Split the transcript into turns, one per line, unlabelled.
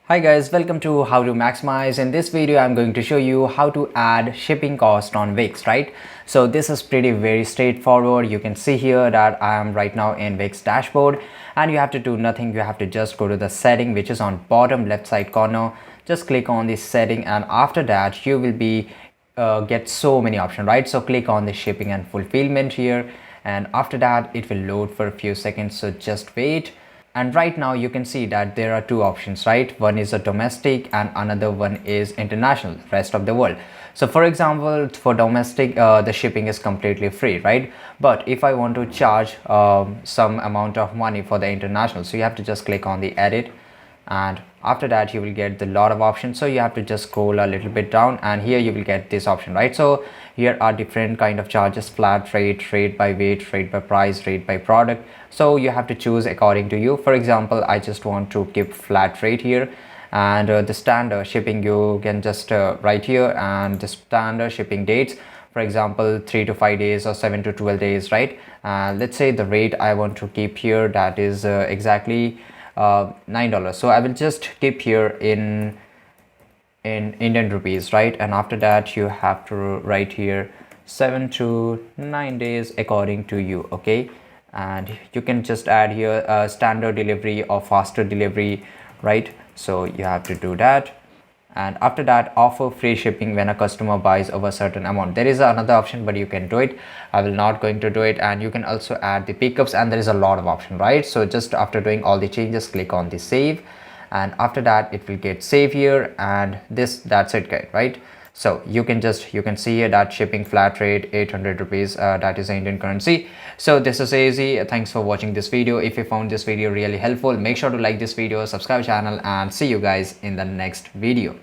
Hi guys, welcome to How to Maximize. In this video, I'm going to show you how to add shipping cost on Wix, right? So this is very straightforward. You can see here that I am right now in Wix dashboard and you have to do nothing. You have to just go to the setting, which is on bottom left side corner. Just click on this setting and after that you will be get so many options, right? So click on the shipping and fulfillment here and after that it will load for a few seconds, so just wait. And right now you can see that there are two options, right? One is a domestic and another one is international, rest of the world. So for example, for domestic the shipping is completely free, right? But if I want to charge some amount of money for the international, so you have to just click on the edit and after that you will get the lot of options. So you have to just scroll a little bit down and here you will get this option, right? So here are different kind of charges: flat rate, rate by weight, rate by price, rate by product. So you have to choose according to you. For example, I just want to keep flat rate here, and the standard shipping you can just write here, and the standard shipping dates, for example 3 to 5 days or 7 to 12 days, right? Let's say the rate I want to keep here, that is exactly $9. So I will just keep here in Indian rupees, right? And after that you have to write here 7 to 9 days according to you, okay? And you can just add here standard delivery or faster delivery, right? So you have to do that. And after that, offer free shipping when a customer buys over a certain amount. There is another option, but you can do it. I will not going to do it. And you can also add the pickups, and there is a lot of option, right? So just after doing all the changes, click on the save, and after that it will get save here, and that's it, guys, right? So you can see here that shipping flat rate 800 rupees, that is Indian currency. So this is easy. Thanks for watching this video. If you found this video really helpful, make sure to like this video, subscribe channel, and see you guys in the next video.